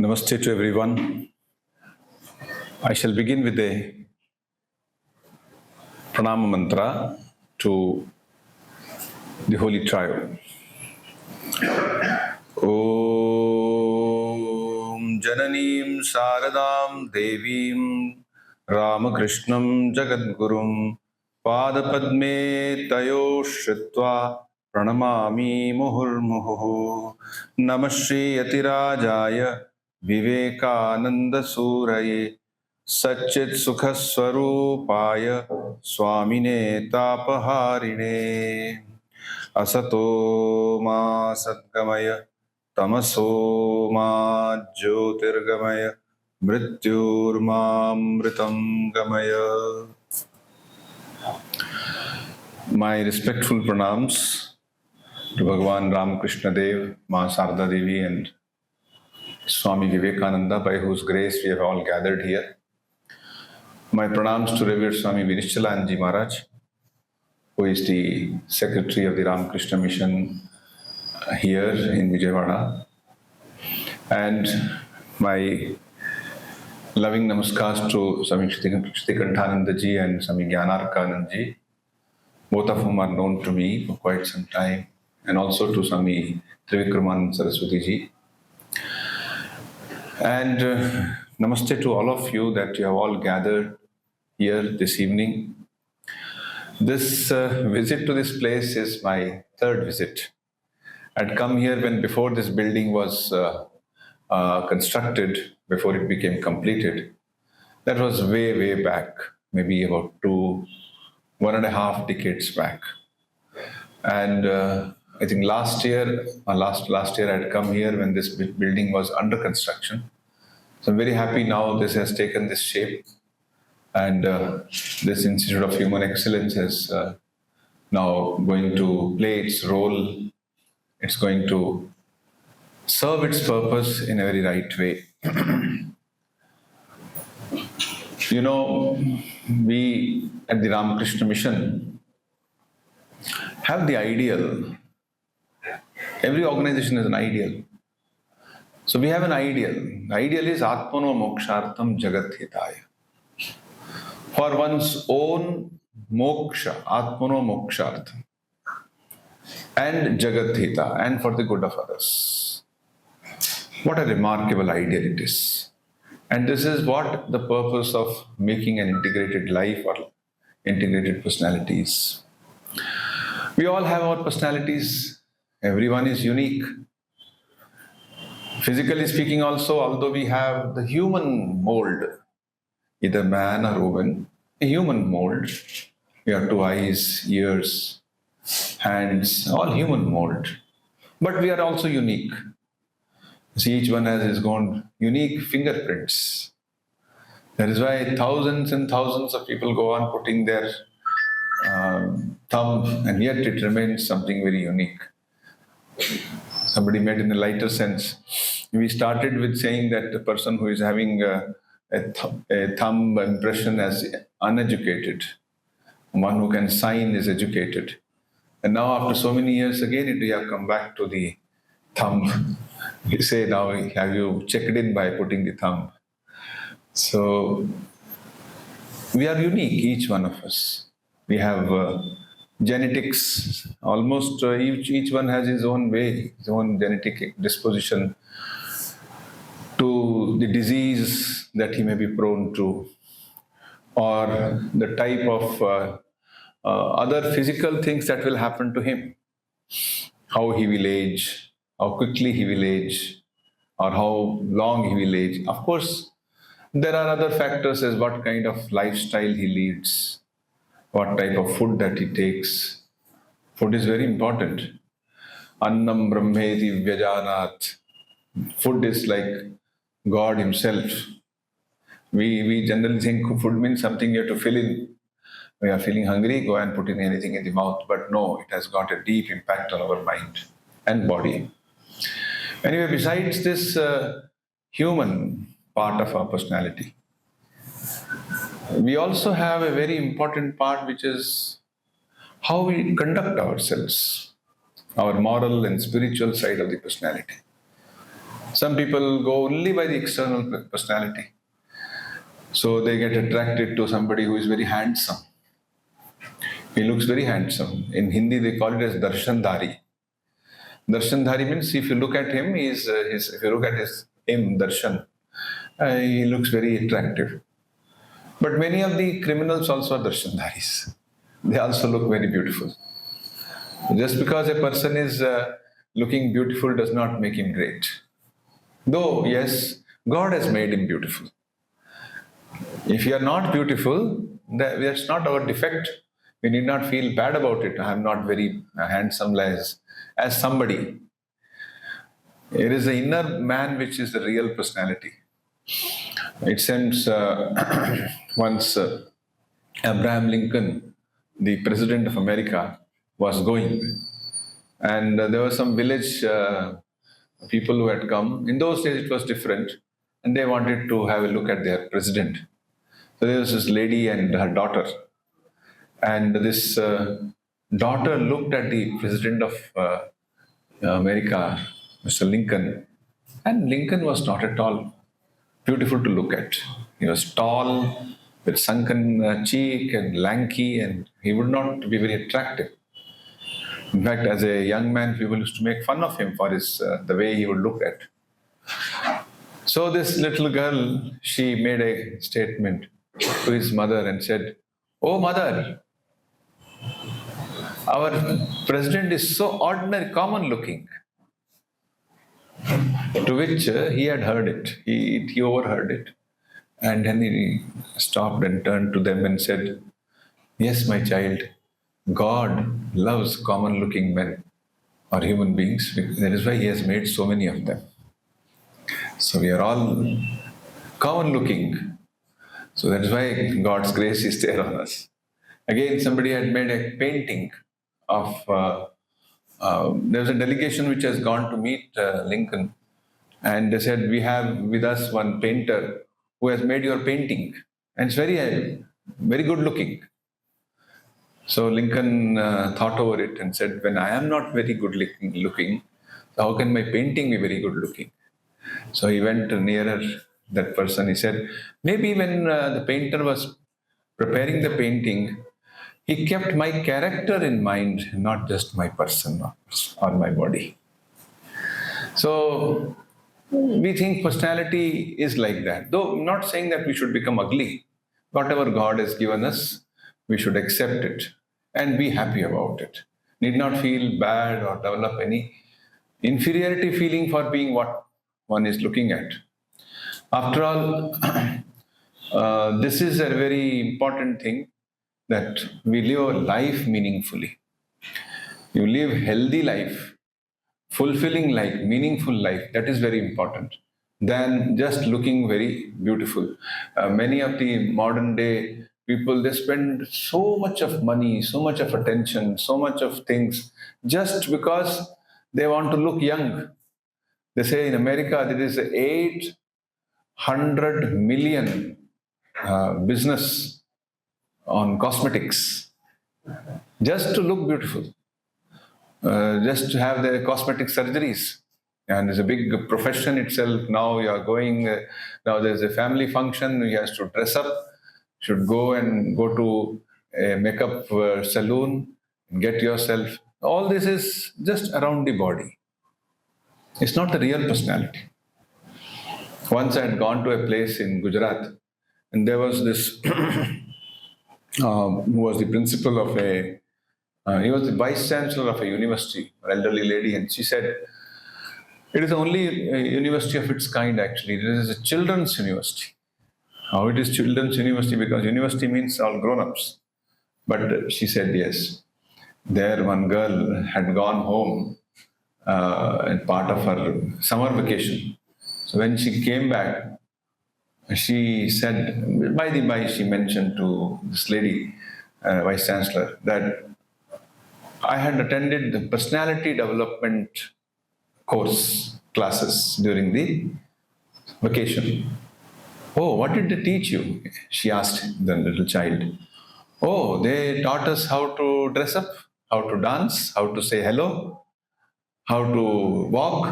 Namaste to everyone. I shall begin with a pranama mantra to the Holy Trio. Om Jananim Saradam Devim Ramakrishnam Jagadgurum Padapadme Tayo Shritva Pranamami Muhurmuhu Namah Shri Yatirajaya Vivekananda Suraye Satchit Sukha Swarupaya Swamine Tapaharine Asato Ma Satgamaya Tamaso Ma Jyotirgamaya Mrityurmamritam Gamaya. My respectful pranams to Bhagavan Ramakrishna Dev, Ma Sarda Devi and Swami Vivekananda, by whose grace we have all gathered here. My pranams to Revered Swami Vivekanandaji Maharaj, who is the Secretary of the Ramakrishna Mission here in Vijayawada. And my loving namaskars to Swami Vivekanandaji and Swami Gyanarkanandaji, both of whom are known to me for quite some time, and also to Swami Trivikraman Saraswati ji. And namaste to all of you that you have all gathered here this evening. This visit to this place is my third visit. I'd come here when before this building was constructed, before it became completed. That was way back, maybe about 1.5 decades back. And I think last year I'd come here when this building was under construction. So I'm very happy now this has taken this shape, and this Institute of Human Excellence is now going to play its role. It's going to serve its purpose in a very right way. You know, we at the Ramakrishna Mission have the ideal. Every organization has an ideal. So we have an ideal. The ideal is Atmano Mokshartham Jagat Hitaya. For one's own moksha, Atmano Mokshartham, and Jagat Hita, and for the good of others. What a remarkable ideal it is. And this is what the purpose of making an integrated life or integrated personalities. We all have our personalities. Everyone is unique. Physically speaking also, although we have the human mold, either man or woman, a human mold. We have 2 eyes, ears, hands, all human mold. But we are also unique. See, each one has his own unique fingerprints. That is why thousands and thousands of people go on putting their thumb, and yet it remains something very unique. Somebody made in a lighter sense. We started with saying that the person who is having a thumb impression as uneducated, one who can sign is educated. And now after so many years again, we have come back to the thumb. We say now, have you checked in by putting the thumb? So we are unique, each one of us. We have genetics, almost each one has his own way, his own genetic disposition to the disease that he may be prone to, or the type of other physical things that will happen to him, how he will age, how quickly he will age, or how long he will age. Of course, there are other factors as what kind of lifestyle he leads, what type of food that he takes. Food is very important. Annam brahmeti vyajanat. Food is like God himself. We generally think food means something you have to fill in. We are feeling hungry, go and put in anything in the mouth. But no, it has got a deep impact on our mind and body. Anyway, besides this human part of our personality, we also have a very important part, which is how we conduct ourselves, our moral and spiritual side of the personality. Some people go only by the external personality. So they get attracted to somebody who is very handsome. He looks very handsome. In Hindi, they call it as darshandhari. Darshandhari means if you look at him, if you look at him, darshan, he looks very attractive. But many of the criminals also are darshandharis. They also look very beautiful. Just because a person is looking beautiful does not make him great. Though, yes, God has made him beautiful. If you are not beautiful, that's not our defect. We need not feel bad about it. I am not very handsome as somebody. It is the inner man which is the real personality. It seems once Abraham Lincoln, the President of America, was going, and there were some village people who had come. In those days it was different, and they wanted to have a look at their president. So there was this lady and her daughter, and this daughter looked at the President of America, Mr. Lincoln, and Lincoln was not at all beautiful to look at. He was tall, with sunken cheek and lanky, and he would not be very attractive. In fact, as a young man, people used to make fun of him for the way he would look at. So this little girl, she made a statement to his mother and said, "Oh mother, our president is so ordinary, common looking." To which he had heard it. He overheard it. And then he stopped and turned to them and said, "Yes, my child, God loves common looking men or human beings. That is why He has made so many of them. So we are all common looking. So that is why God's grace is there on us." Again, somebody had made a painting of, there was a delegation which has gone to meet Lincoln, and they said, "We have with us one painter who has made your painting, and it's very good looking." So Lincoln thought over it and said, "When I am not very good looking, so how can my painting be very good looking?" So he went nearer that person. He said, "Maybe when the painter was preparing the painting, he kept my character in mind, not just my person or my body." So we think personality is like that. Though I'm not saying that we should become ugly. Whatever God has given us, we should accept it and be happy about it. Need not feel bad or develop any inferiority feeling for being what one is looking at. After all, this is a very important thing, that we live a life meaningfully. You live healthy life, fulfilling life, meaningful life. That is very important than just looking very beautiful. Many of the modern day people, they spend so much of money, so much of attention, so much of things just because they want to look young. They say in America there is 800 million business on cosmetics just to look beautiful, just to have the cosmetic surgeries. And it's a big profession itself. Now you are going, now there's a family function, he has to dress up, should go to a makeup salon, get yourself. All this is just around the body. It's not the real personality. Once I had gone to a place in Gujarat, and there was this who was the principal of he was the vice chancellor of a university, an elderly lady, and she said, "It is the only university of its kind actually. It is a children's university." How it is children's university? Because university means all grown-ups. But she said yes. There one girl had gone home in part of her summer vacation. So when she came back, she said, by the by, she mentioned to this lady, vice chancellor, that I had attended the personality development classes during the vacation. "Oh, what did they teach you?" she asked the little child. "Oh, they taught us how to dress up, how to dance, how to say hello, how to walk,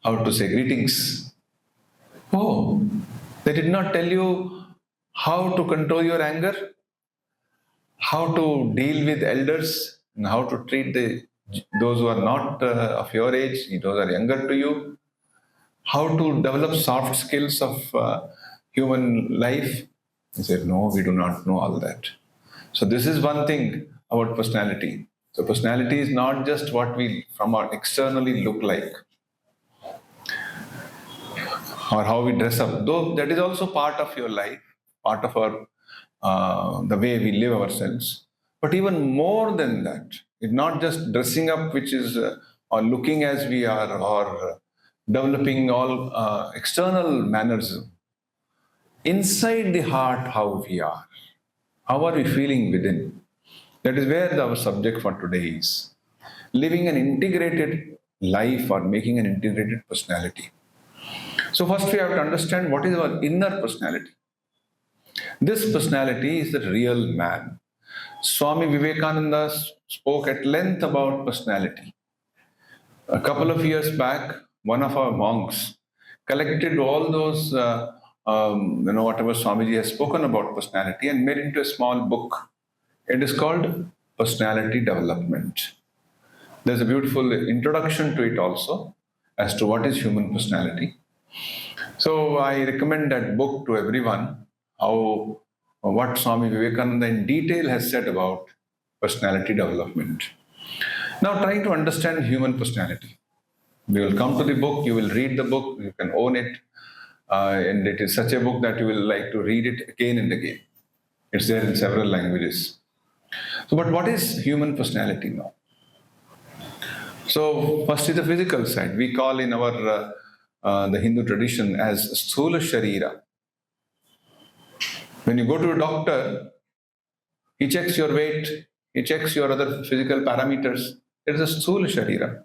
how to say greetings. Oh, they did not tell you how to control your anger, how to deal with elders, and how to treat those who are not of your age, those are younger to you, how to develop soft skills of human life. He said, no, we do not know all that. So this is one thing about personality. So personality is not just what we from our externally look like or how we dress up, though that is also part of your life, part of our the way we live ourselves. But even more than that, it's not just dressing up, which is or looking as we are, or developing all external mannerism. Inside the heart, how we are, how are we feeling within? That is where our subject for today is. Living an integrated life or making an integrated personality. So first we have to understand what is our inner personality. This personality is the real man. Swami Vivekananda spoke at length about personality. A couple of years back, one of our monks collected all those, whatever Swamiji has spoken about personality and made into a small book. It is called Personality Development. There's a beautiful introduction to it also as to what is human personality. So I recommend that book to everyone, what Swami Vivekananda in detail has said about personality development. Now trying to understand human personality. We will come to the book, you will read the book, you can own it, and it is such a book that you will like to read it again and again. It's there in several languages. So, but what is human personality now? So, first is the physical side. We call in our the Hindu tradition as Sthula Sharira. When you go to a doctor, he checks your weight, he checks your other physical parameters. It is a Sthula Sharira,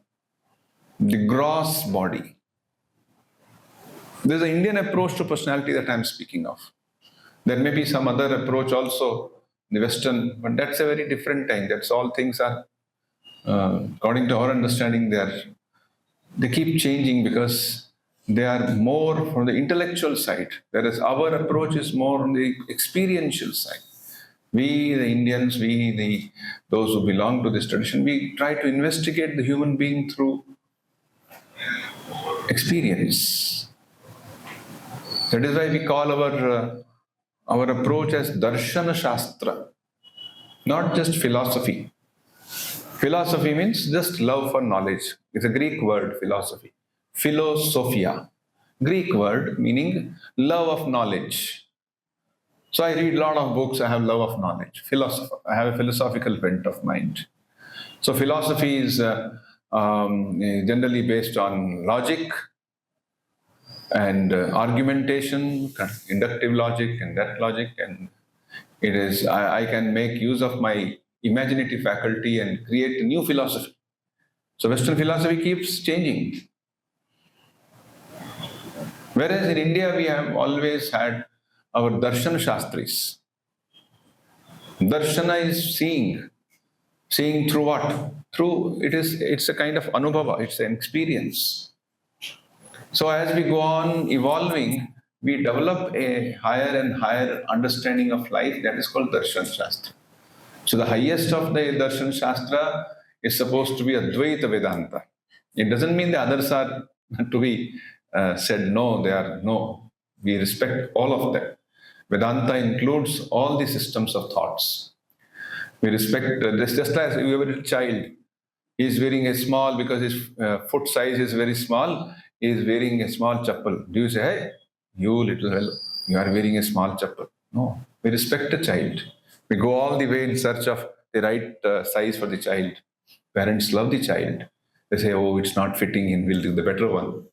the gross body. There's an Indian approach to personality that I'm speaking of. There may be some other approach also, the Western, but that's a very different thing. That's all things are, according to our understanding, they keep changing because they are more from the intellectual side, whereas our approach is more on the experiential side. We, the Indians, those who belong to this tradition, we try to investigate the human being through experience. That is why we call our approach as Darshana Shastra, not just philosophy. Philosophy means just love for knowledge. It's a Greek word, philosophy. Philosophia, Greek word meaning love of knowledge. So I read a lot of books, I have love of knowledge. I have a philosophical bent of mind. So philosophy is generally based on logic and argumentation, inductive logic and that logic, and it is I can make use of my imaginative faculty and create a new philosophy. So Western philosophy keeps changing. Whereas in India we have always had our Darshan Shastris. Darshana is seeing. Seeing through what? It's a kind of anubhava, it's an experience. So as we go on evolving, we develop a higher and higher understanding of life that is called Darshan Shastra. So the highest of the Darshan Shastra is supposed to be Advaita Vedanta. It doesn't mean the others are to be said no, they are no. We respect all of them. Vedanta includes all the systems of thoughts. We respect this just as you have a child. He is wearing a small, because his foot size is very small, he is wearing a small chappal. Do you say, hey, you little fellow, you are wearing a small chappal? No. We respect the child. We go all the way in search of the right size for the child. Parents love the child. They say, oh, it's not fitting in, we'll do the better one.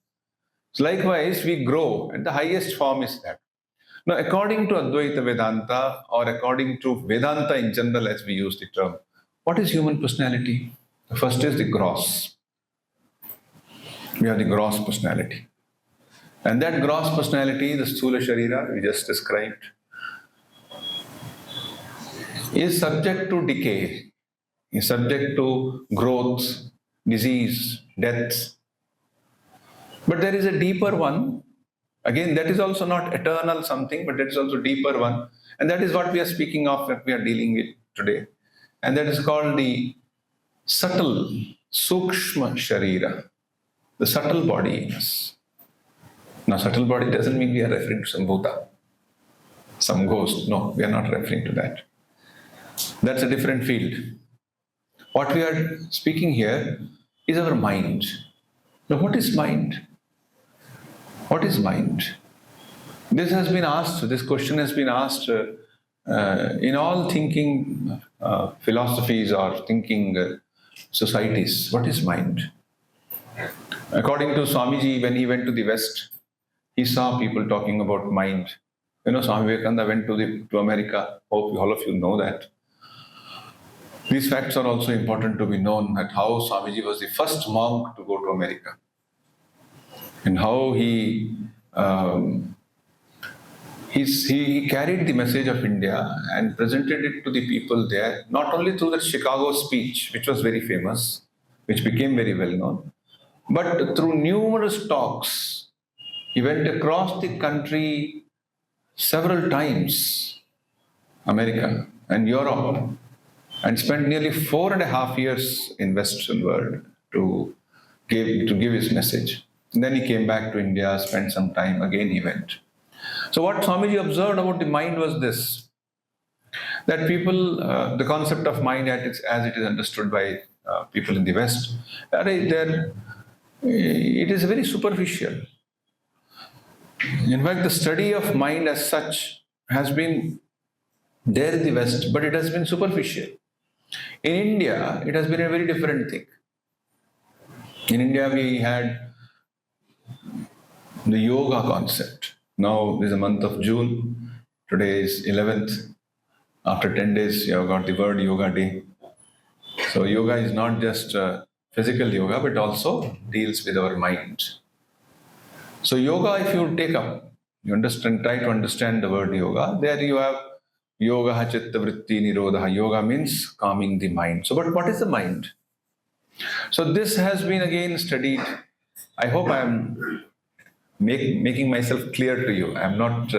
So likewise, we grow, and the highest form is that. Now, according to Advaita Vedanta, or according to Vedanta in general, as we use the term, what is human personality? The first is the gross. We have the gross personality. And that gross personality, the Sthula Sharira we just described, is subject to decay, is subject to growth, disease, death. But there is a deeper one. Again, that is also not eternal something, but that is also deeper one. And that is what we are speaking of, that we are dealing with today. And that is called the subtle, sukshma sharira, the subtle body in us. Now, subtle body doesn't mean we are referring to some Bhuta, some ghost. No, we are not referring to that. That's a different field. What we are speaking here is our mind. Now, what is mind? What is mind? This has been asked, this question has been asked in all thinking philosophies or thinking societies. What is mind? According to Swamiji, when he went to the West, he saw people talking about mind. You know, Swami Vivekananda went to America. Hope all of you know that. These facts are also important to be known, that how Swamiji was the first monk to go to America. And how he carried the message of India and presented it to the people there, not only through the Chicago speech, which was very famous, which became very well known, but through numerous talks. He went across the country several times, America and Europe, and spent nearly 4.5 years in Western world to give his message. And then he came back to India, spent some time, again he went. So what Swamiji observed about the mind was this, that people, the concept of mind as it is understood by people in the West, it is very superficial. In fact, the study of mind as such has been there in the West, but it has been superficial. In India, it has been a very different thing. In India, we had the yoga concept. Now is the month of June. Today is 11th. After 10 days, you have got the World Yoga Day. So yoga is not just physical yoga, but also deals with our mind. So yoga, if you take up, you understand, try to understand the word yoga, there you have yoga chitta vritti nirodha. Yoga means calming the mind. So, but what is the mind? So this has been again studied. I hope I am making myself clear to you. I am not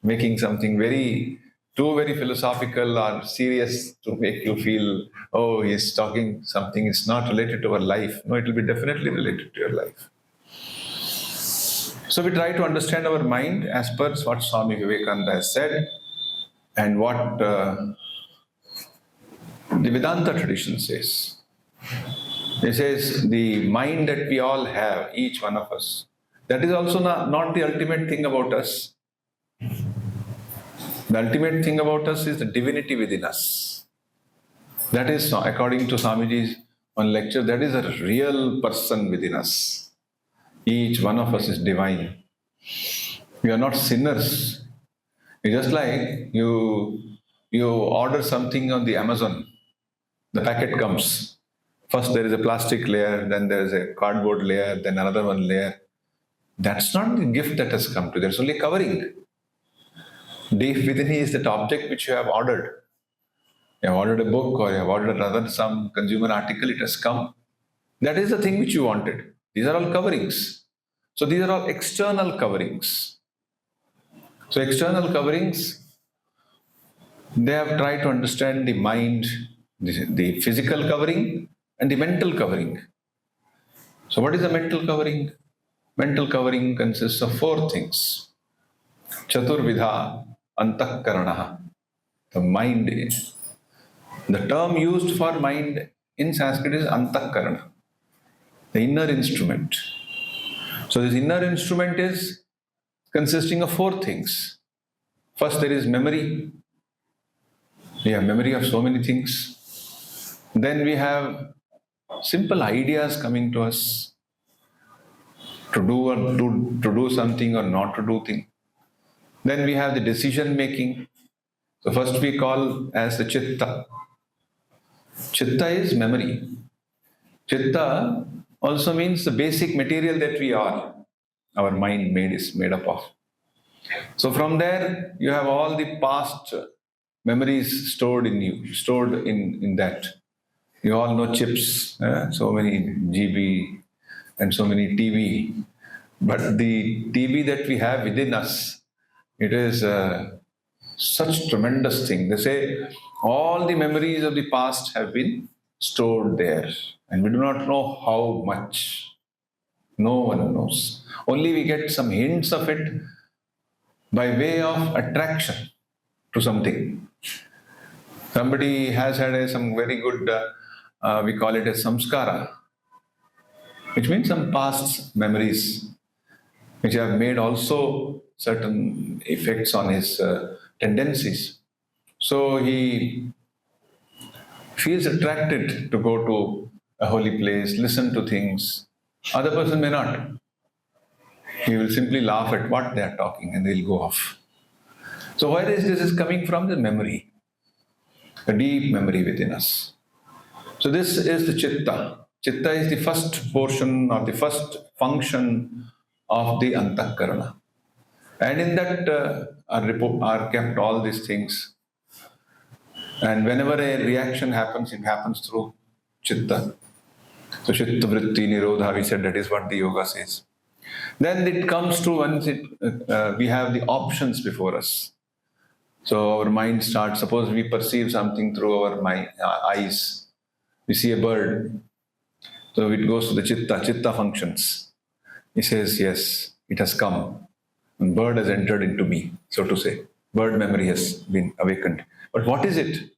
making something very philosophical or serious to make you feel, oh, he's talking something, it's not related to our life. No, it will be definitely related to your life. So we try to understand our mind as per what Swami Vivekananda has said and what the Vedanta tradition says. It says the mind that we all have, each one of us, that is also not the ultimate thing about us. The ultimate thing about us is the divinity within us. That is, according to Swamiji's one lecture, that is a real person within us. Each one of us is divine. We are not sinners. It's just like you order something on the Amazon. The packet comes. First there is a plastic layer, then there is a cardboard layer, then another one layer. That's not the gift that has come to you. There's only covering. Deep within you is that object which you have ordered. You have ordered a book or you have ordered some consumer article, it has come. That is the thing which you wanted. These are all coverings. So these are all external coverings. So external coverings, they have tried to understand the mind, the physical covering and the mental covering. So what is the mental covering? Mental covering consists of 4 things. Chaturvidha antahkaranaha. The mind is. The term used for mind in Sanskrit is antahkarana, the inner instrument. So this inner instrument is consisting of 4 things. First, there is memory. We have memory of so many things. Then we have simple ideas coming to us to do something or not to do thing. Then we have the decision making. So first we call as the chitta. Chitta is memory. Chitta also means the basic material that we are. Our mind is made up of. So from there you have all the past memories stored in you, stored in that. You all know chips, so many GB and so many TV. But the TB that we have within us, it is such tremendous thing. They say all the memories of the past have been stored there, and we do not know how much. No one knows. Only we get some hints of it by way of attraction to something. Somebody has had some very good, we call it a samskara, which means some past memories, which have made also certain effects on his tendencies. So he feels attracted to go to a holy place, listen to things. Other person may not. He will simply laugh at what they are talking and they'll go off. So where is this is coming from? The memory, a deep memory within us. So this is the chitta. Chitta is the first portion or the first function of the antakarana. And in that are kept all these things. And whenever a reaction happens, it happens through chitta. So chitta vritti nirodha, we said that is what the yoga says. Then it comes to once we have the options before us. So our mind starts, suppose we perceive something through our eyes. We see a bird. So it goes to the chitta functions. He says, yes, it has come. And bird has entered into me, so to say. Bird memory has been awakened. But what is it?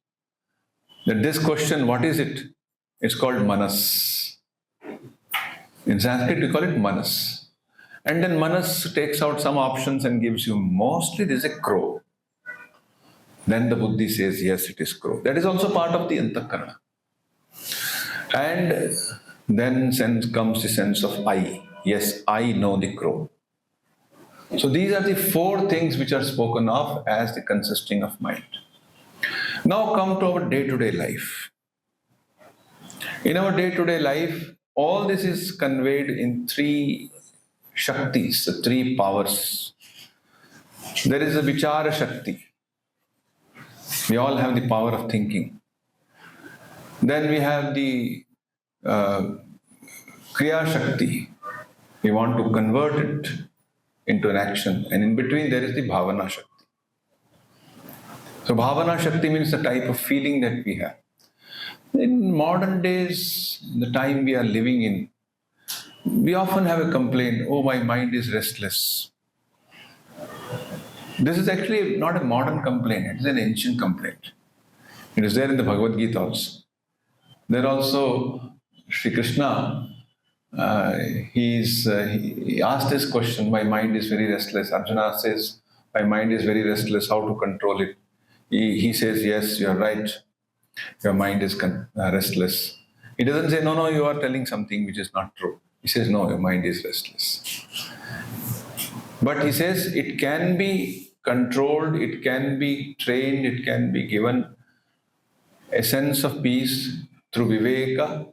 That this question, what is it? It's called manas. In Sanskrit, we call it manas. And then manas takes out some options and gives you, mostly this is a crow. Then the buddhi says, yes, it is crow. That is also part of the antakarana. And then comes the sense of I. Yes, I know the crow. So these are the four things which are spoken of as the consisting of mind. Now come to our day-to-day life. In our day-to-day life, all this is conveyed in three shaktis, the three powers. There is a vichara shakti. We all have the power of thinking. Then we have the kriya shakti. We want to convert it into an action. And in between there is the bhavana shakti. So bhavana shakti means the type of feeling that we have. In modern days, the time we are living in, we often have a complaint, oh, my mind is restless. This is actually not a modern complaint, it is an ancient complaint. It is there in the Bhagavad Gita also. There also, Sri Krishna, he asked this question, my mind is very restless. Arjuna says, my mind is very restless, how to control it? He says, yes, you are right. Your mind is restless. He doesn't say, no, you are telling something which is not true. He says, no, your mind is restless. But he says, it can be controlled, it can be trained, it can be given a sense of peace through viveka,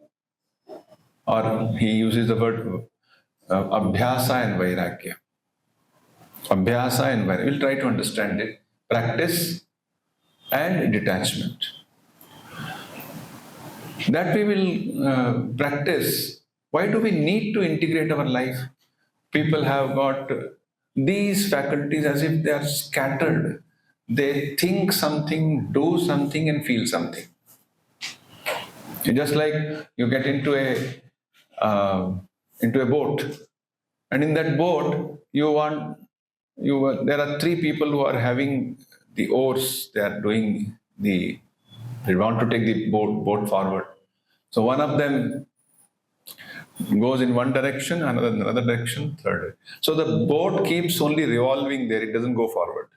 or he uses the word abhyasa and vairagya. Abhyasa and vairagya. We'll try to understand it. Practice and detachment. That we will practice. Why do we need to integrate our life? People have got these faculties as if they are scattered. They think something, do something, and feel something. Just like you get into a boat, and in that boat, there are three people who are having the oars. They are doing they want to take the boat forward. So one of them goes in one direction, another in another direction, third. So the boat keeps only revolving there, it doesn't go forward.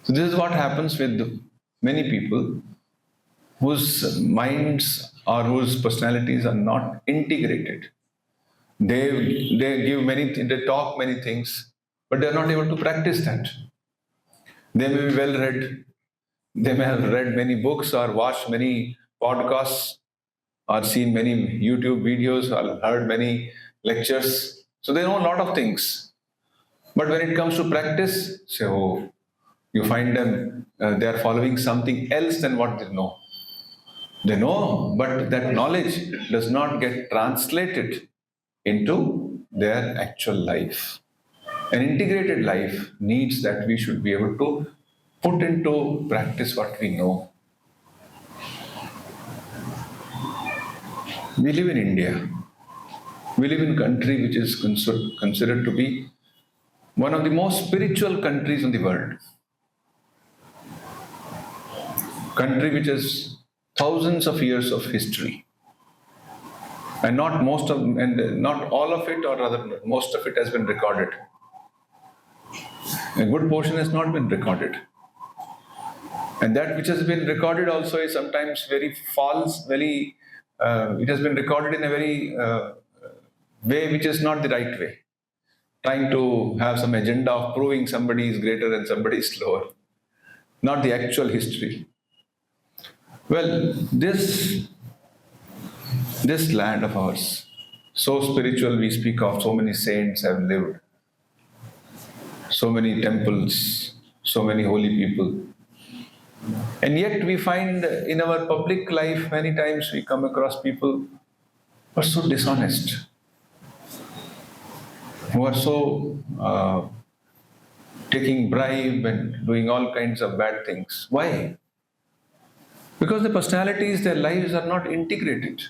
So this is what happens with many people whose minds or whose personalities are not integrated. They talk many things, but they are not able to practice that. They may be well read, they may have read many books or watched many podcasts or seen many YouTube videos or heard many lectures. So they know a lot of things. But when it comes to practice, you find them, they are following something else than what they know. They know, but that knowledge does not get translated into their actual life. An integrated life needs that we should be able to put into practice what we know. We live in India. We live in a country which is considered to be one of the most spiritual countries in the world. Country which has thousands of years of history. And not all of it, or rather most of it has been recorded. A good portion has not been recorded. And that which has been recorded also is sometimes very false, it has been recorded in a very way which is not the right way. Trying to have some agenda of proving somebody is greater and somebody is lower. Not the actual history. Well, this land of ours, so spiritual, we speak of, so many saints have lived, so many temples, so many holy people. And yet we find in our public life, many times we come across people who are so dishonest, who are so taking bribe and doing all kinds of bad things. Why? Because the personalities, their lives are not integrated.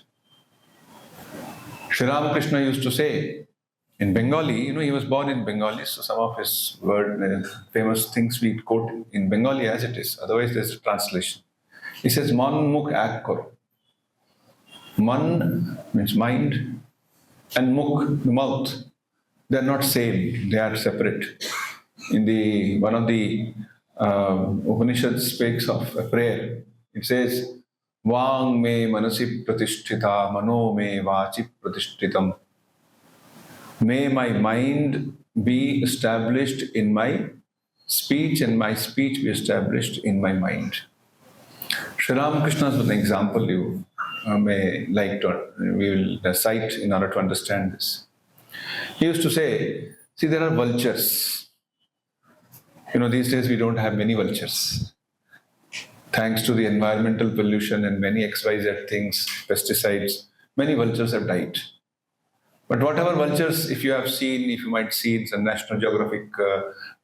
Sri Ramakrishna used to say in Bengali, he was born in Bengali, so some of his famous things we quote in Bengali as it is, otherwise there's a translation. He says, Man mukh ek karo. Man means mind, and mukh, the mouth. They are not same, they are separate. In one of the Upanishads speaks of a prayer. It says, Vang me manasi pratishtita, mano me vachi pratishtitam. May my mind be established in my speech and my speech be established in my mind. Sri Ramakrishna is an example you may like to, we will cite in order to understand this. He used to say, see, there are vultures. These days we don't have many vultures. Thanks to the environmental pollution and many XYZ things, pesticides, many vultures have died. But whatever vultures, if you might see in some National Geographic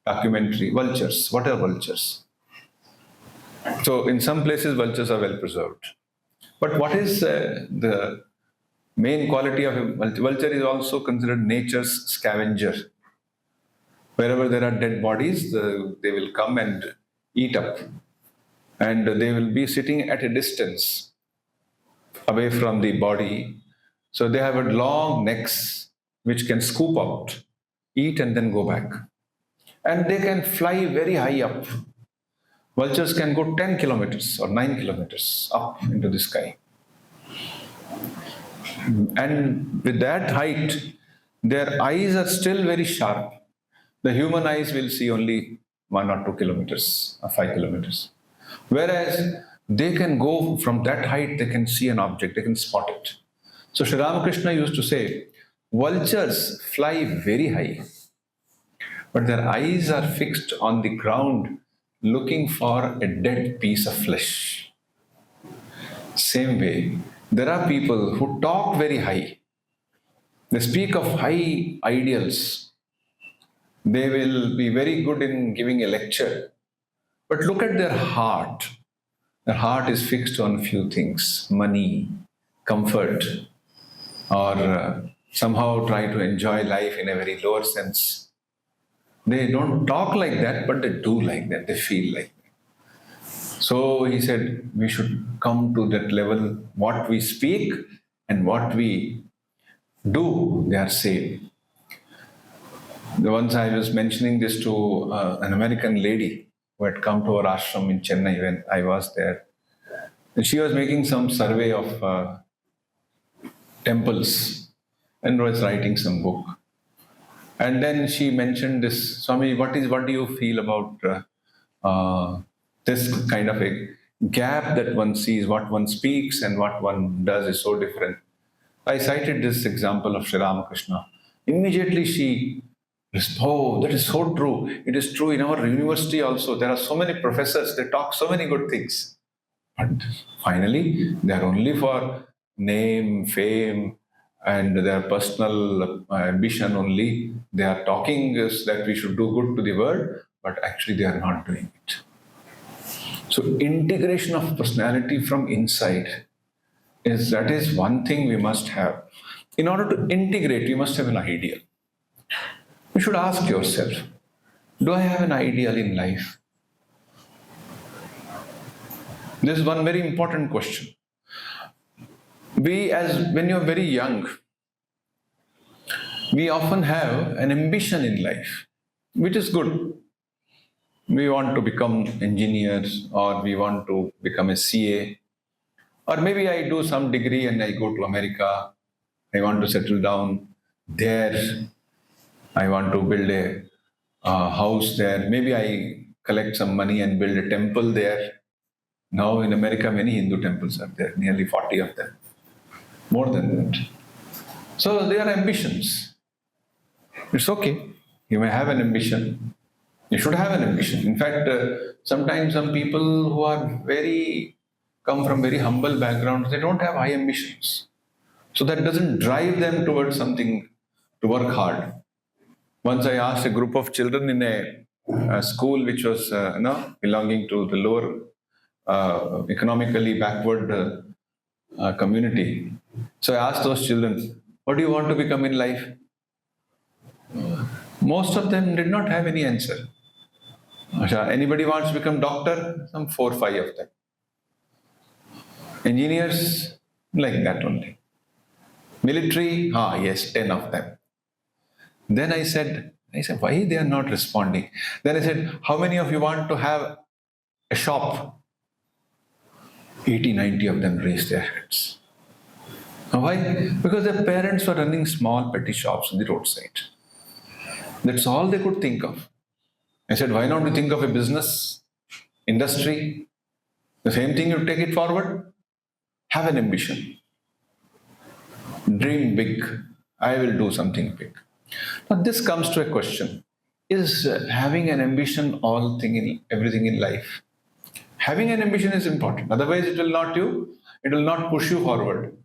documentary, vultures, what are vultures? So in some places, vultures are well preserved. But what is the main quality of a vulture? Vulture is also considered nature's scavenger. Wherever there are dead bodies, they will come and eat up. And they will be sitting at a distance away from the body. So they have long necks which can scoop out, eat and then go back. And they can fly very high up. Vultures can go 10 kilometers or 9 kilometers up into the sky. And with that height, their eyes are still very sharp. The human eyes will see only 1 or 2 kilometers or 5 kilometers. Whereas they can go from that height, they can see an object, they can spot it. So Sri Ramakrishna used to say, vultures fly very high, but their eyes are fixed on the ground looking for a dead piece of flesh. Same way, there are people who talk very high. They speak of high ideals. They will be very good in giving a lecture. But look at their heart. Their heart is fixed on few things: money, comfort, or somehow try to enjoy life in a very lower sense. They don't talk like that, but they do like that. They feel like that. So he said, we should come to that level. What we speak and what we do, they are same. Once I was mentioning this to an American lady who had come to our ashram in Chennai when I was there. And she was making some survey of temples and was writing some book. And then she mentioned this, Swami, what do you feel about this kind of a gap that one sees, what one speaks and what one does is so different. I cited this example of Sri Ramakrishna. Immediately she, oh, that is so true. It is true in our university also. There are so many professors, they talk so many good things. But finally, they are only for name, fame, and their personal ambition only. They are talking is that we should do good to the world, but actually they are not doing it. So integration of personality from inside is one thing we must have. In order to integrate, you must have an ideal. You should ask yourself, do I have an ideal in life? This is one very important question. When you're very young, we often have an ambition in life, which is good. We want to become engineers, or we want to become a CA, or maybe I do some degree and I go to America. I want to settle down there. I want to build a house there. Maybe I collect some money and build a temple there. Now in America, many Hindu temples are there, nearly 40 of them, more than that. So they are ambitions. It's okay. You may have an ambition. You should have an ambition. In fact, sometimes some people who are come from very humble backgrounds, they don't have high ambitions. So that doesn't drive them towards something to work hard. Once I asked a group of children in a school which was belonging to the lower economically backward community. So I asked those children, what do you want to become in life? Most of them did not have any answer. Anybody wants to become doctor? Some 4 or 5 of them. Engineers? Like that only. Military? Yes, 10 of them. Then I said, why they are not responding? Then I said, how many of you want to have a shop? 80, 90 of them raised their hands. Why? Because their parents were running small petty shops on the roadside. That's all they could think of. I said, why not you think of a business, industry? The same thing, you take it forward. Have an ambition. Dream big. I will do something big. Now this comes to a question. Is having an ambition everything in life? Having an ambition is important. Otherwise it will not push you forward.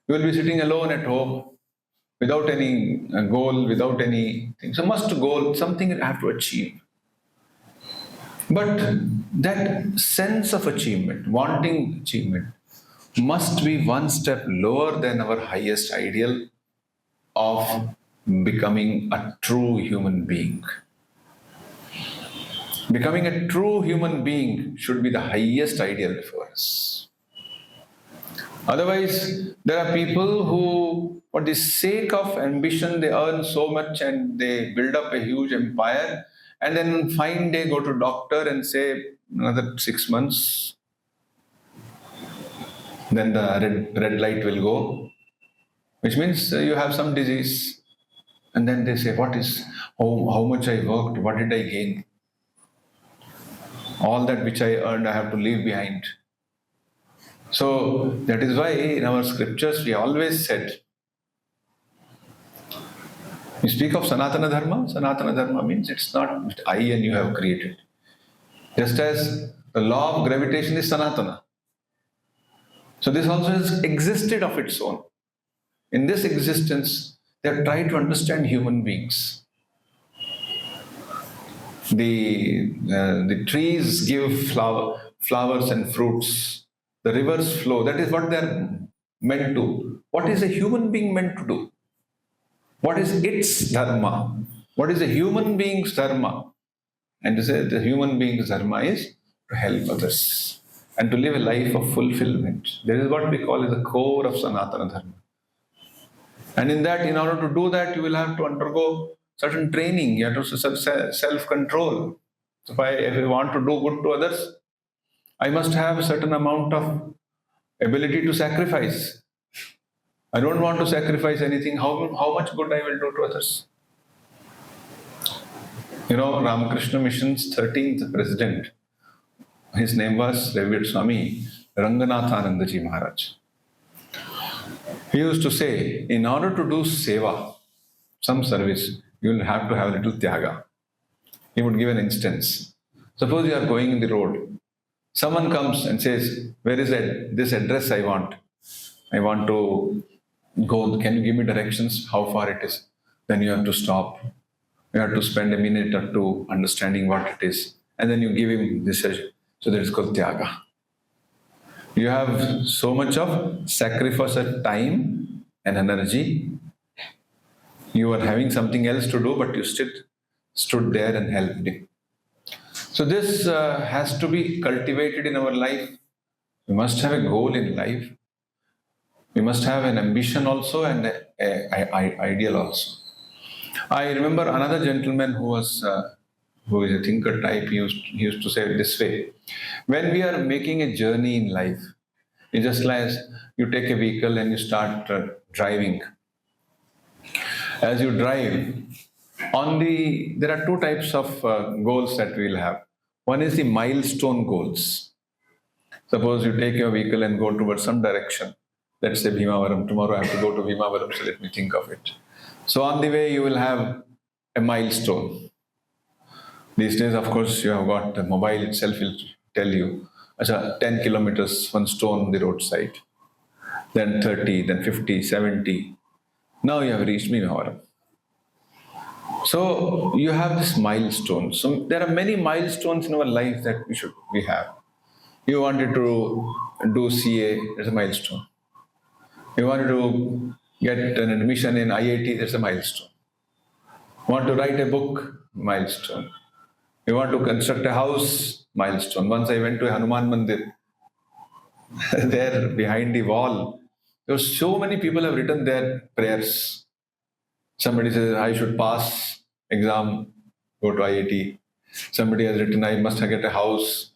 You will be sitting alone at home without any goal, without anything. So must goal, something you have to achieve. But that sense of achievement, wanting achievement, must be one step lower than our highest ideal of becoming a true human being. Becoming a true human being should be the highest ideal for us. Otherwise, there are people who, for the sake of ambition, they earn so much and they build up a huge empire, and then fine day go to doctor and say another 6 months, then the red light will go, which means you have some disease. And then they say, how much I worked, what did I gain? All that which I earned, I have to leave behind. So that is why in our scriptures we always said, you speak of Sanatana Dharma means it's not I and you have created. Just as the law of gravitation is Sanatana. So this also has existed of its own. In this existence, they have tried to understand human beings. The trees give flowers and fruits. The rivers flow. That is what they are meant to. What is a human being meant to do? What is its dharma? What is a human being's dharma? And to say the human being's dharma is to help others and to live a life of fulfillment. That is what we call the core of Sanatana Dharma. And in order to do that, you will have to undergo certain training. You have to self-control. So if I want to do good to others, I must have a certain amount of ability to sacrifice. I don't want to sacrifice anything. How much good I will do to others? Ramakrishna Mission's 13th president, his name was Revered Swami Vivekanandaji Maharaj. He used to say, in order to do seva, some service, you will have to have a little tyaga. He would give an instance. Suppose you are going in the road. Someone comes and says, where is this address I want? I want to Go, can you give me directions how far it is? Then you have to stop. You have to spend a minute or two understanding what it is. And then you give him this. So that is called Tyaga. You have so much of sacrifice of time and energy. You are having something else to do, but you still stood there and helped him. So this has to be cultivated in our life. We must have a goal in life. We must have an ambition also and an ideal also. I remember another gentleman who is a thinker type. He used to say it this way: when we are making a journey in life, it's just like you take a vehicle and you start driving. As you drive, there are two types of goals that we'll have. One is the milestone goals. Suppose you take your vehicle and go towards some direction. Let's say Bhimavaram. Tomorrow I have to go to Bhimavaram, so let me think of it. So on the way you will have a milestone. These days, of course, you have got the mobile itself will tell you, 10 kilometers, one stone on the roadside. Then 30, then 50, 70. Now you have reached Bhimavaram. So you have this milestone. So there are many milestones in our life that we have. You wanted to do CA, there's a milestone. You wanted to get an admission in IIT, there's a milestone. Want to write a book, milestone. You want to construct a house, milestone. Once I went to a Hanuman Mandir, there behind the wall, there were so many people have written their prayers. Somebody says, I should pass exam, go to IIT. Somebody has written, I must get a house.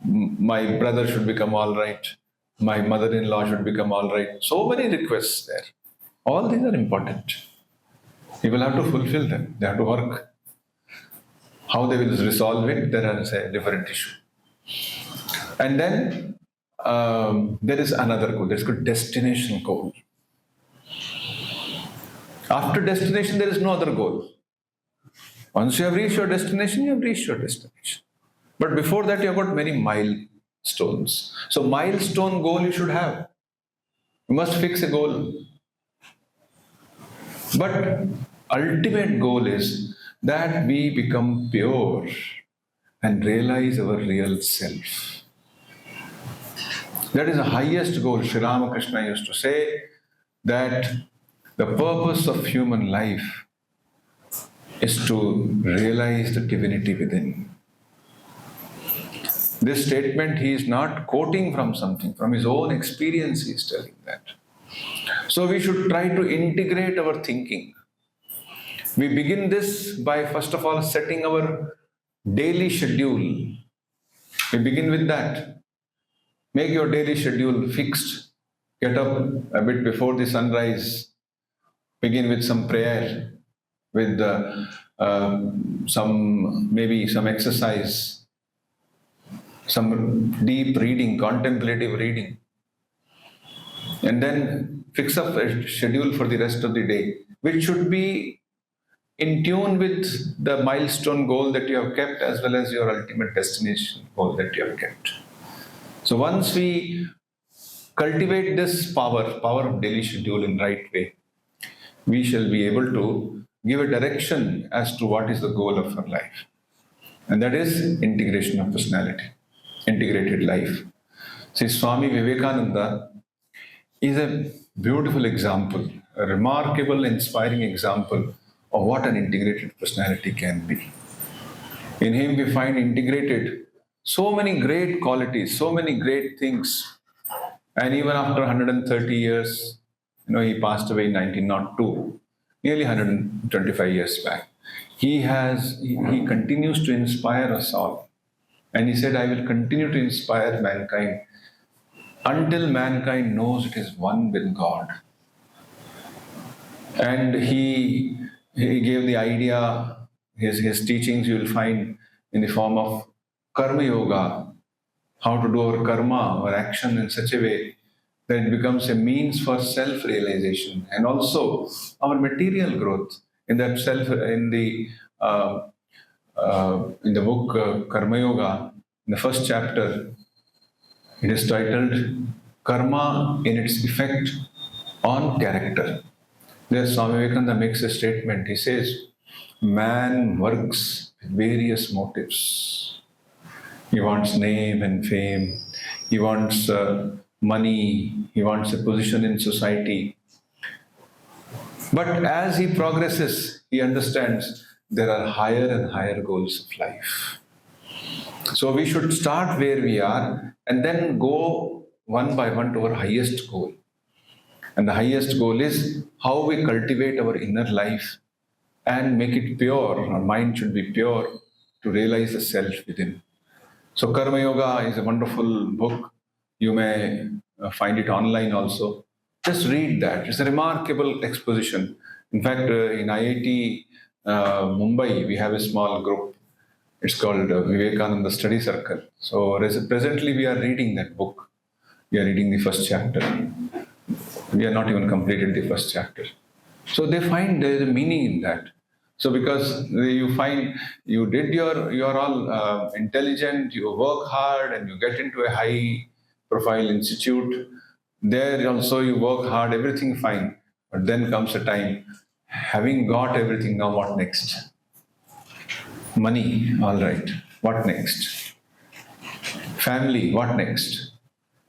My brother should become all right. My mother-in-law should become all right. So many requests there. All these are important. People have to fulfill them. They have to work. How they will resolve it, there is a different issue. And then there is another goal. There's called destination goal. After destination, there is no other goal. Once you have reached your destination, you have reached your destination. But before that, you have got many milestones. So milestone goal you should have. You must fix a goal. But ultimate goal is that we become pure and realize our real self. That is the highest goal. Sri Ramakrishna used to say that the purpose of human life is to realize the divinity within. This statement he is not quoting from something, from his own experience he is telling that. So we should try to integrate our thinking. We begin this by first of all setting our daily schedule. We begin with that. Make your daily schedule fixed. Get up a bit before the sunrise. Begin with some prayer, with some exercise, some deep reading, contemplative reading. And then fix up a schedule for the rest of the day, which should be in tune with the milestone goal that you have kept as well as your ultimate destination goal that you have kept. So once we cultivate this power of daily schedule in right way, we shall be able to give a direction as to what is the goal of our life. And that is integration of personality, integrated life. See, Swami Vivekananda is a beautiful example, a remarkable, inspiring example of what an integrated personality can be. In him we find integrated so many great qualities, so many great things. And even after 130 years, he passed away in 1902, nearly 125 years back. He continues to inspire us all. And he said, I will continue to inspire mankind until mankind knows it is one with God. And he gave the idea, his teachings you will find in the form of karma yoga, how to do our karma, our action in such a way that it becomes a means for self-realization and also our material growth. In the book Karma Yoga, in the first chapter, it is titled Karma in its Effect on character. There Swami Vivekananda makes a statement. He says, man works with various motives. He wants name and fame. He wants money. He wants a position in society. But as he progresses, he understands there are higher and higher goals of life. So we should start where we are and then go one by one to our highest goal. And the highest goal is how we cultivate our inner life and make it pure. Our mind should be pure to realize the self within. So Karma Yoga is a wonderful book. You may find it online also. Just read that. It's a remarkable exposition. In fact, in IIT Mumbai, we have a small group. It's called Vivekananda Study Circle. So presently we are reading that book. We are reading the first chapter. We are not even completed the first chapter. So they find there is a meaning in that. So because you find you're all intelligent, you work hard and you get into a high profile institute. There also you work hard, everything fine. But then comes a time, having got everything, now what next? Money, all right. What next? Family, what next?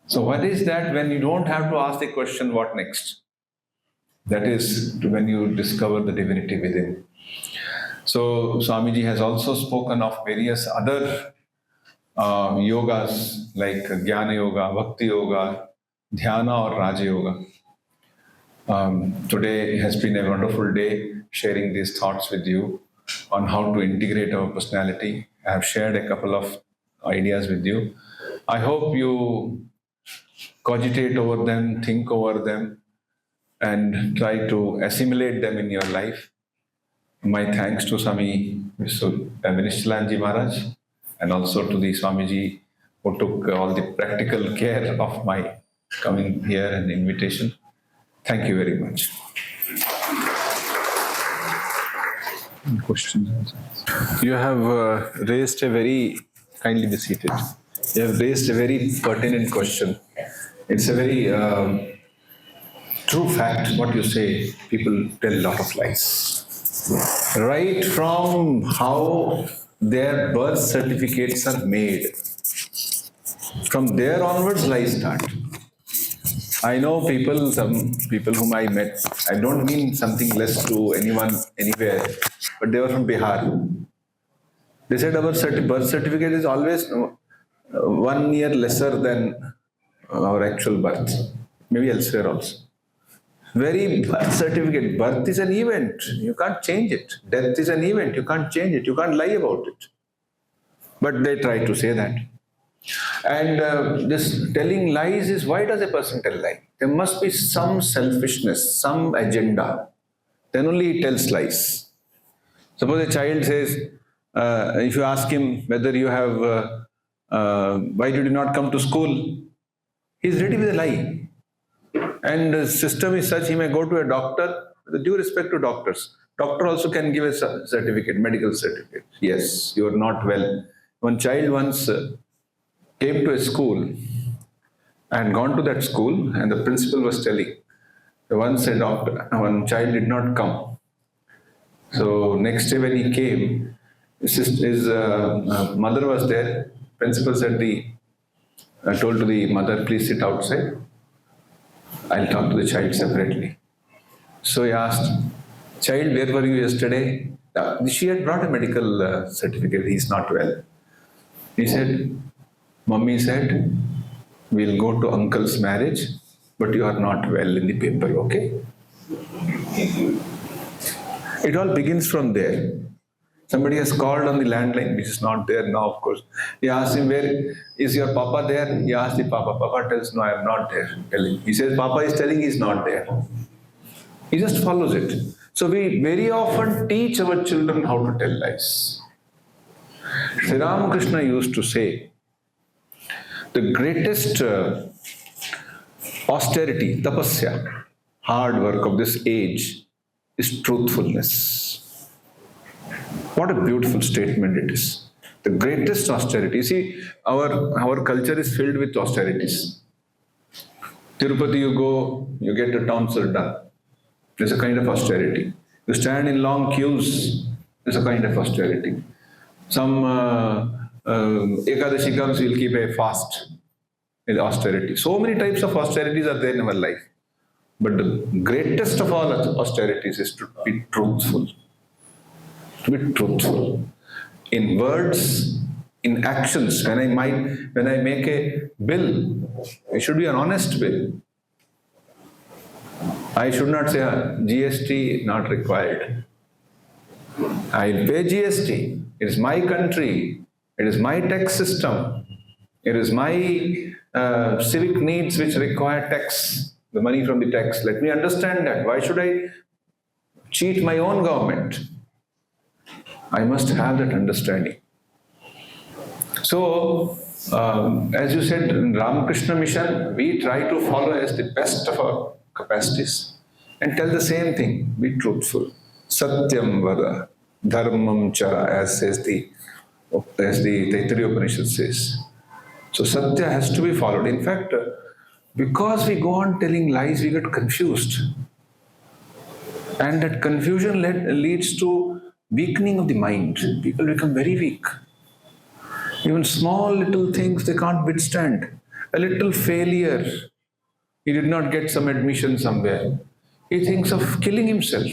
So what is that when you don't have to ask the question, what next? That is when you discover the divinity within. So Swamiji has also spoken of various other yogas like Jnana Yoga, Bhakti Yoga, Dhyana or Raja Yoga. Today has been a wonderful day sharing these thoughts with you on how to integrate our personality. I have shared a couple of ideas with you. I hope you cogitate over them, think over them, and try to assimilate them in your life. My thanks to Swami Atmashraddhanandaji Maharaj and also to the Swamiji who took all the practical care of my coming here and invitation. Thank you very much. Questions? You have raised a very, kindly be seated. You have raised a very pertinent question. It's a very true fact what you say. People tell a lot of lies. Right from how their birth certificates are made, from there onwards lies start. I know people, some people whom I met, I don't mean something less to anyone, anywhere, but they were from Bihar. They said our birth certificate is always 1 year lesser than our actual birth, maybe elsewhere also. Very birth certificate, birth is an event, you can't change it. Death is an event, you can't change it, you can't lie about it. But they try to say that. And this telling lies is, why does a person tell lie? There must be some selfishness, some agenda. Then only he tells lies. Suppose a child says, if you ask him whether you have, why did you not come to school? He's ready with a lie. And the system is such, he may go to a doctor, with due respect to doctors. Doctor also can give a certificate, medical certificate. Yes, you are not well. One child once came to a school and gone to that school, and the principal was telling, once a doctor, one child did not come. So next day when he came, his mother was there. Principal said told to the mother, please sit outside. I'll talk to the child separately. So he asked, child, where were you yesterday? She had brought a medical certificate. He's not well. He said, Mummy said, we'll go to uncle's marriage, but you are not well in the paper, okay? It all begins from there. Somebody has called on the landline, which is not there now, of course. He asked him, where is your Papa there? He asked the Papa. Papa tells, no, I am not there. He says, Papa is telling he's not there. He just follows it. So we very often teach our children how to tell lies. Sri Ramakrishna used to say, the greatest austerity, tapasya, hard work of this age is truthfulness. What a beautiful statement it is. The greatest austerity. See, our culture is filled with austerities. Tirupati you go, you get a tonsure done. There's a kind of austerity. You stand in long queues, there's a kind of austerity. Some Ekadashi comes, we'll keep a fast. With austerity. So many types of austerities are there in our life. But the greatest of all austerities is to be truthful. To be truthful. In words, in actions. When I make a bill, it should be an honest bill. I should not say GST not required. I'll pay GST. It is my country. It is my tax system. It is my civic needs which require tax, the money from the tax. Let me understand that. Why should I cheat my own government? I must have that understanding. So, as you said, in Ramakrishna mission, we try to follow as the best of our capacities and tell the same thing. Be truthful. Satyam vada, dharmam chara, as the Taittiriya Upanishad says. So Satya has to be followed. In fact, because we go on telling lies, we get confused. And that confusion leads to weakening of the mind. People become very weak. Even small little things they can't withstand. A little failure. He did not get some admission somewhere. He thinks of killing himself.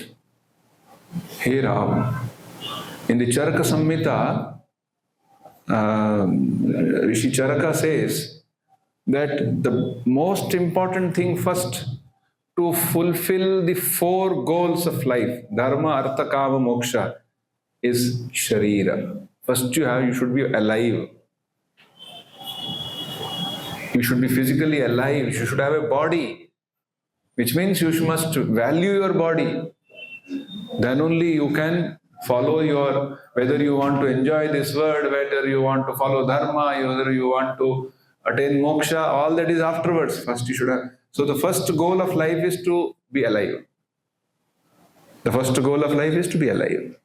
Hey Ram. In the Charaka Samhita, Rishi Charaka says that the most important thing first to fulfill the 4 goals of life, dharma, artha, kama, moksha, is sharira. First you should be alive. You should be physically alive. You should have a body, which means you must value your body. Then only you can follow whether you want to enjoy this world, whether you want to follow dharma, whether you want to attain moksha, all that is afterwards. First you should have. So the first goal of life is to be alive. The first goal of life is to be alive.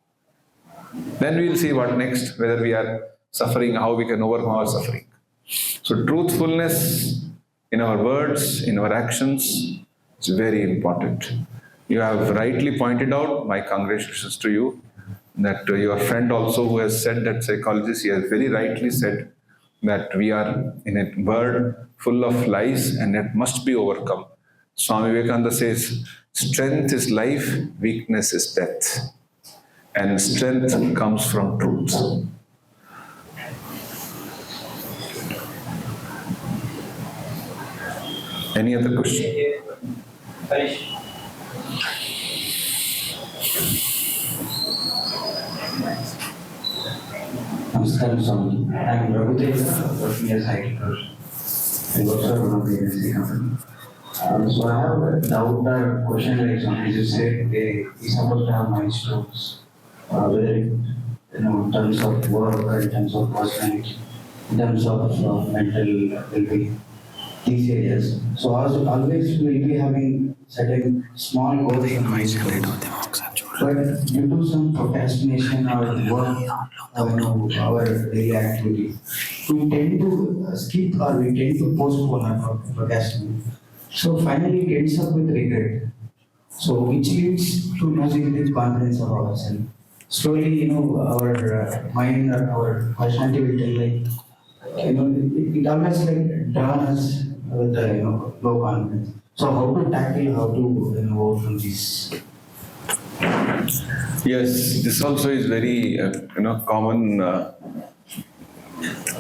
Then we will see what next, whether we are suffering, how we can overcome our suffering. So truthfulness in our words, in our actions, is very important. You have rightly pointed out, my congratulations to you, that your friend also who has said that psychologist, he has very rightly said that we are in a world full of lies and that must be overcome. Swami Vivekananda says, strength is life, weakness is death. And strength comes from truth. Any other question? Namaskaram, Swami. I am Ramakrishna, working as educator and also one of the VCHE company. So I have a doubt or question like Swami just said, we supposed to have milestones, whether in terms of work or in terms of personality, in terms of mental well-being, these areas. So always we will be having certain small goals in mind. But due to some procrastination or work, our daily activity, we tend to skip or we tend to postpone our procrastination. So finally it ends up with regret. So which leads to losing the confidence of ourselves. Slowly, our mind or our personality will tell it always drown us with low confidence. So how to tackle, how to overcome this? Yes, this also is very common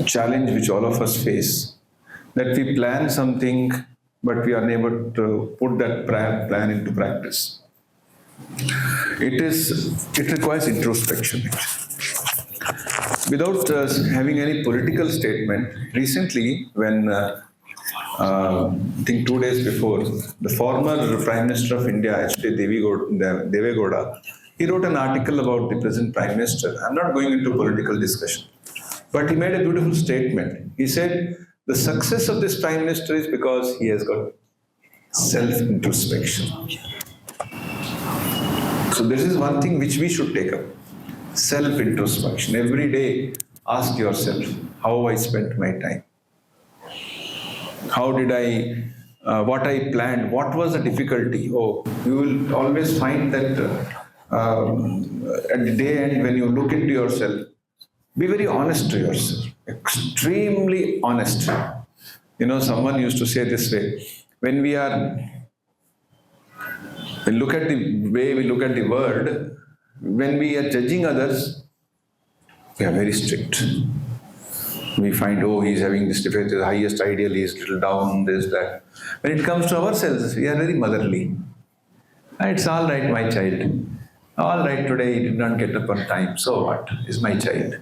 challenge which all of us face. That we plan something, but we are unable to put that plan into practice. It requires introspection. Without having any political statement, recently when I think 2 days before, the former Prime Minister of India, H.D. Devegowda, he wrote an article about the present Prime Minister. I'm not going into political discussion, but he made a beautiful statement. He said, the success of this Prime Minister is because he has got self-introspection. So this is one thing which we should take up. Self-introspection. Every day, ask yourself, how I spent my time? How did I what I planned, what was the difficulty? Oh, you will always find that at the day end, when you look into yourself, be very honest to yourself, extremely honest. Someone used to say this way, when we look at the way we look at the world, when we are judging others, we are very strict. We find, oh, he's having this defect, the highest ideal, he's little down, this, that. When it comes to ourselves, we are very motherly. It's all right, my child. All right, today he did not get up on time. So what? He's my child.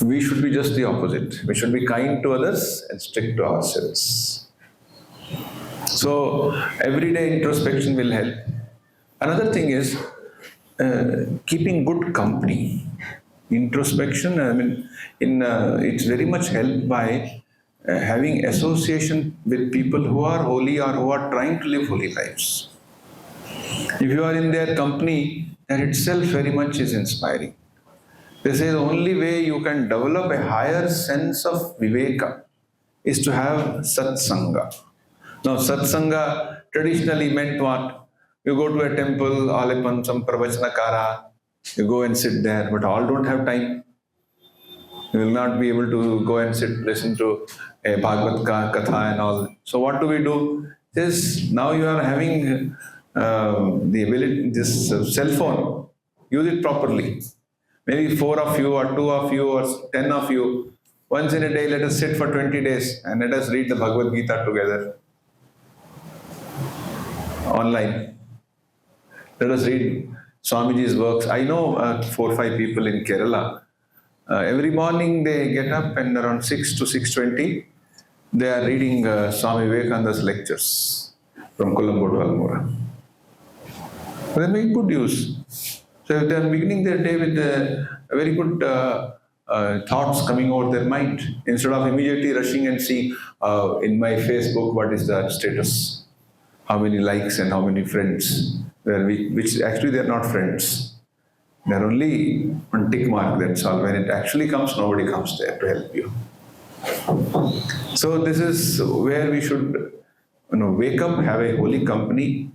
We should be just the opposite. We should be kind to others and strict to ourselves. So, everyday introspection will help. Another thing is keeping good company. Introspection, it's very much helped by having association with people who are holy or who are trying to live holy lives. If you are in their company, that itself very much is inspiring. They say the only way you can develop a higher sense of viveka is to have satsanga. Now, satsanga traditionally meant what? You go to a temple, all upon some pravachanakara, you go and sit there, but all don't have time. You will not be able to go and sit, listen to a Bhagavad Katha and all. So what do? Now you are having the ability, this cell phone, use it properly. Maybe 4 of you or 2 of you or 10 of you, once in a day let us sit for 20 days and let us read the Bhagavad Gita together. Online. Let us read Swamiji's works. I know 4 or 5 people in Kerala. Every morning they get up and around 6 to 6:20, they are reading Swami Vivekananda's lectures from Colombo to Almora. They make good use. So if they are beginning their day with very good thoughts coming out their mind, instead of immediately rushing and see in my Facebook what is the status, how many likes and how many friends, which actually they are not friends. They are only one tick mark, that's all. When it actually comes, nobody comes there to help you. So this is where we should wake up, have a holy company,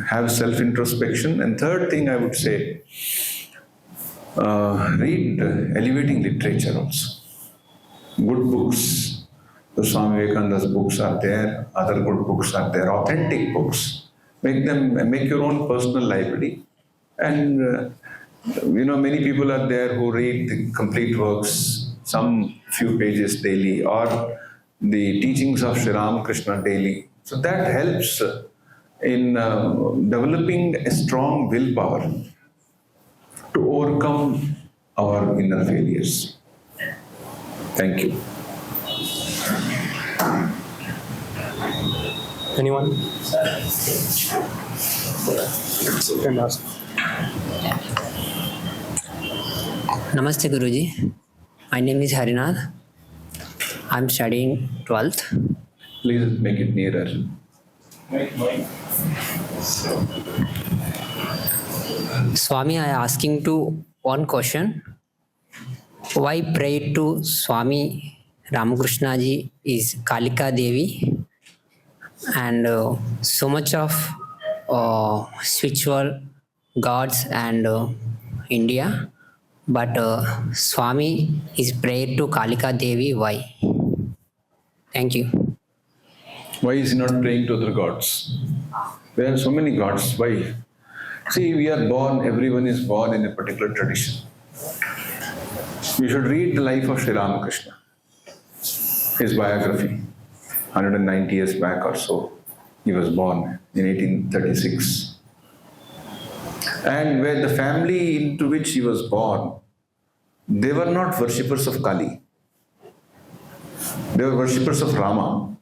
have self-introspection. And third thing I would say, read elevating literature also. Good books. The Swami Vivekananda's books are there, other good books are there, authentic books. Make your own personal library. And many people are there who read the complete works, some few pages daily, or the teachings of Sri Ramakrishna daily. So that helps in developing a strong willpower to overcome our inner failures. Thank you. Anyone? Can ask. Namaste Guruji. My name is Harinath. I'm studying 12th. Please make it nearer. Swami, I asking to one question. Why pray to Swami Ramakrishna ji is Kalika Devi and so much of spiritual gods and India, but Swami is prayed to Kalika Devi. Why? Thank you. Why is he not praying to other gods? There are so many gods. Why? See, we are born, everyone is born in a particular tradition. You should read the life of Sri Ramakrishna, his biography. 190 years back or so, he was born in 1836. And where the family into which he was born, they were not worshippers of Kali. They were worshippers of Rama.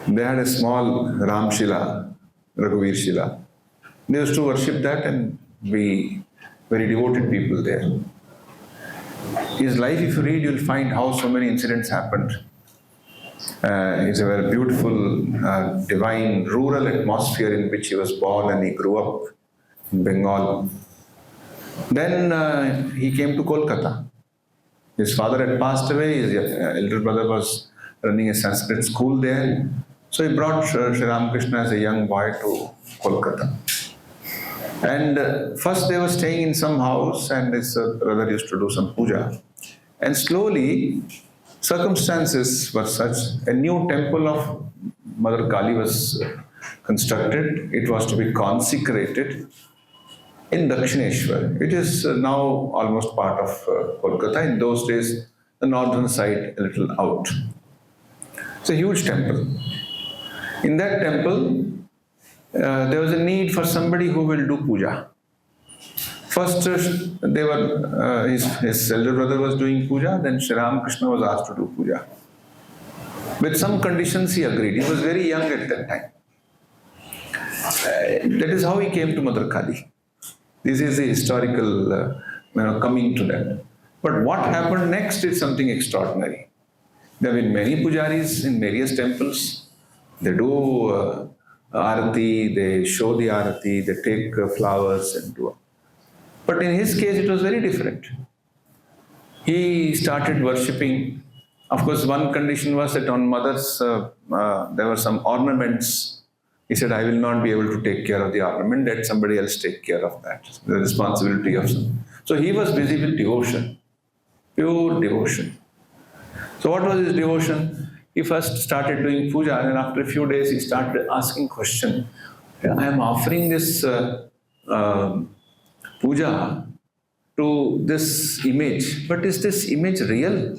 They had a small Ram Shila, Raghuvir Shila. They used to worship that and be very devoted people there. His life, if you read, you'll find how so many incidents happened. It's a very beautiful, divine, rural atmosphere in which he was born and he grew up in Bengal. Then he came to Kolkata. His father had passed away, his elder brother was running a Sanskrit school there. So he brought Sri Ramakrishna as a young boy to Kolkata. And first they were staying in some house, and his brother used to do some puja. And slowly, circumstances were such, a new temple of Mother Kali was constructed. It was to be consecrated in Dakshineshwar, which is now almost part of Kolkata. In those days, the northern side a little out. It's a huge temple. In that temple, there was a need for somebody who will do puja. First, they were his elder brother was doing puja. Then Sri Ramakrishna was asked to do puja. With some conditions, he agreed. He was very young at that time. That is how he came to Mother Kali. This is the historical coming to that. But what happened next is something extraordinary. There have been many pujaris in various temples. They do arati, they show the arati, they take flowers and do. But in his case, it was very different. He started worshipping. Of course, one condition was that on mother's, there were some ornaments. He said, I will not be able to take care of the ornament, let somebody else take care of that. The responsibility of some. So he was busy with devotion, pure devotion. So what was his devotion? He first started doing puja, and after a few days he started asking question. I am offering this puja to this image, but is this image real?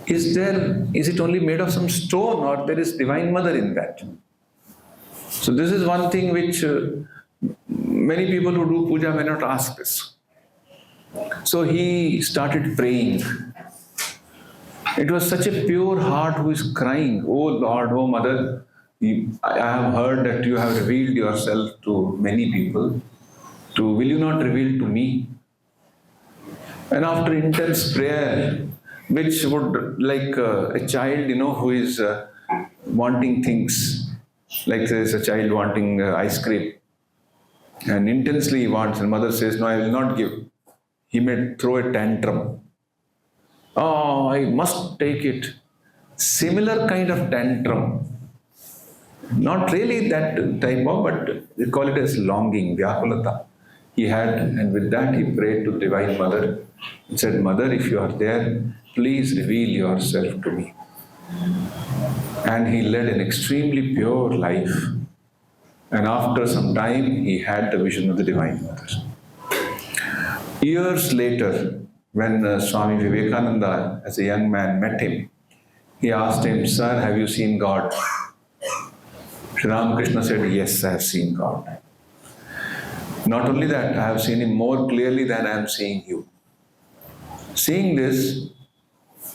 Is it only made of some stone, or there is Divine Mother in that? So this is one thing which many people who do puja may not ask this. So he started praying. It was such a pure heart who is crying, oh Lord, oh Mother, I have heard that you have revealed yourself to many people. Will you not reveal to me? And after intense prayer, which would, like a child, who is wanting things, like there is a child wanting ice cream, and intensely he wants, and mother says, no, I will not give. He may throw a tantrum. Oh, I must take it. Similar kind of tantrum. Not really that type of, but we call it as longing, vyakulata. He had, and with that he prayed to Divine Mother. He said, Mother, if you are there, please reveal yourself to me. And he led an extremely pure life. And after some time, he had the vision of the Divine Mother. Years later, when Swami Vivekananda, as a young man, met him, he asked him, Sir, have you seen God? Sri Ramakrishna said, yes, I have seen God. Not only that, I have seen him more clearly than I am seeing you. Seeing this,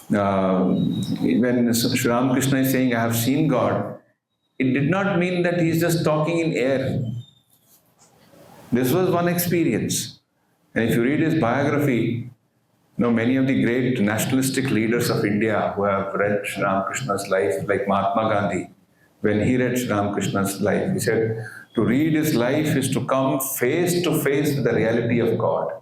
when Sri Ramakrishna is saying, I have seen God, it did not mean that he is just talking in air. This was one experience. And if you read his biography, many of the great nationalistic leaders of India who have read Sri Ramakrishna's life, like Mahatma Gandhi, when he read Sri Ramakrishna's life, he said, to read his life is to come face to face with the reality of God.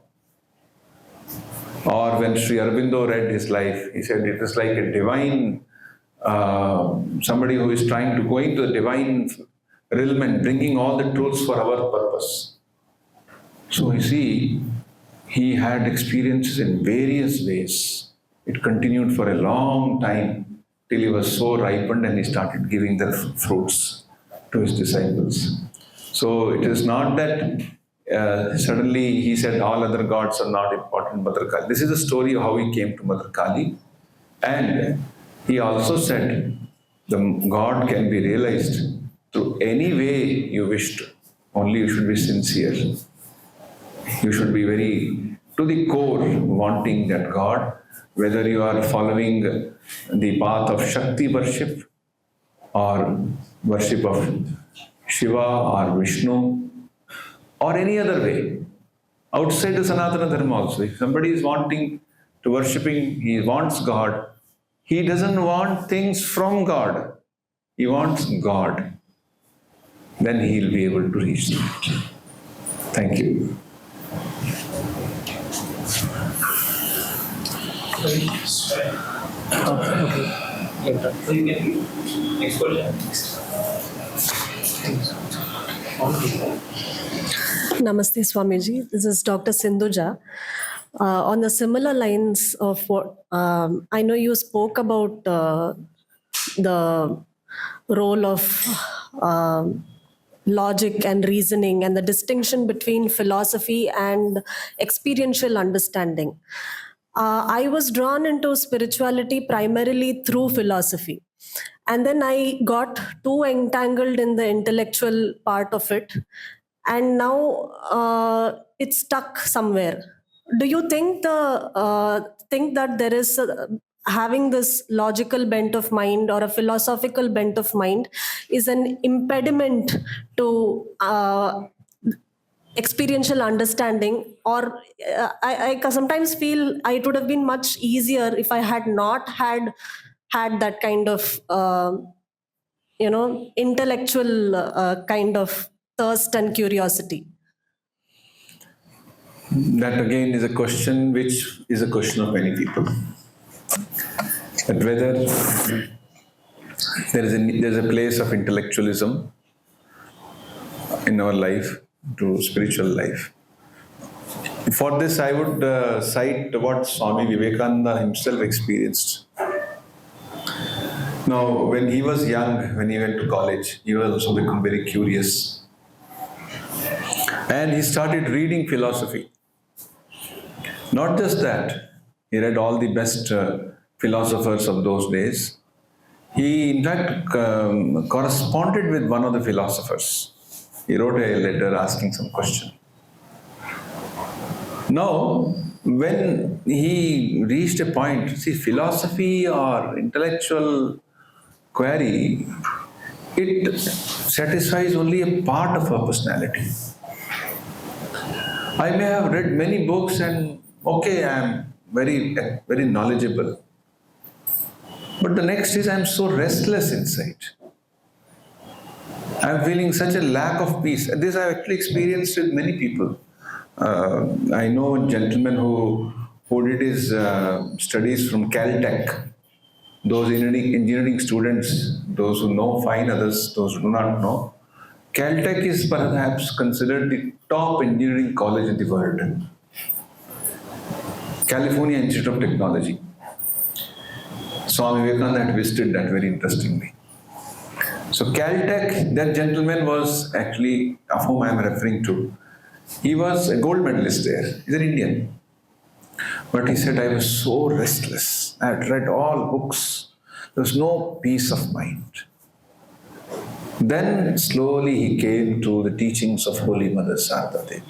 Or when Sri Aurobindo read his life, he said it is like a divine, somebody who is trying to go into the divine realm and bringing all the truths for our purpose. So you see, he had experiences in various ways. It continued for a long time till he was so ripened and he started giving the fruits to his disciples. So it is not that suddenly he said all other gods are not important, Mother Kali. This is the story of how he came to Mother Kali. And he also said the God can be realized through any way you wish to. Only you should be sincere. You should be very to the core wanting that God, whether you are following the path of Shakti worship or worship of Shiva or Vishnu or any other way. Outside the Sanatana Dharma also, if somebody is wanting to worshipping, he wants God. He doesn't want things from God. He wants God. Then he will be able to reach that. Thank you. Okay. So you can give next question. Namaste, Swamiji. This is Dr. Sindhuja. On the similar lines of what I know you spoke about the role of logic and reasoning and the distinction between philosophy and experiential understanding. I was drawn into spirituality primarily through philosophy. And then I got too entangled in the intellectual part of it. And now it's stuck somewhere. Do you think think that there is having this logical bent of mind or a philosophical bent of mind is an impediment to experiential understanding? Or I sometimes feel it would have been much easier if I had not had that kind of intellectual kind of thirst and curiosity. That again is a question which is a question of many people. That whether there's a place of intellectualism in our life to spiritual life. For this, I would cite what Swami Vivekananda himself experienced. Now, when he was young, when he went to college, he was also become very curious. And he started reading philosophy. Not just that, he read all the best philosophers of those days. He, in fact, corresponded with one of the philosophers. He wrote a letter asking some question. Now, when he reached a point, see, philosophy or intellectual query, it satisfies only a part of our personality. I may have read many books and okay, I am very, very knowledgeable. But the next is I am so restless inside. I am feeling such a lack of peace. And this I have actually experienced with many people. I know a gentleman who did his studies from Caltech. Those engineering students, those who know fine, others, those who do not know. Caltech is perhaps considered the top engineering college in the world. California Institute of Technology. Swami Vivekananda had visited that very interestingly. So Caltech, that gentleman was actually, of whom I am referring to, he was a gold medalist there. He's an Indian. But he said, I was so restless. I had read all books. There was no peace of mind. Then slowly he came to the teachings of Holy Mother Sarada Devi.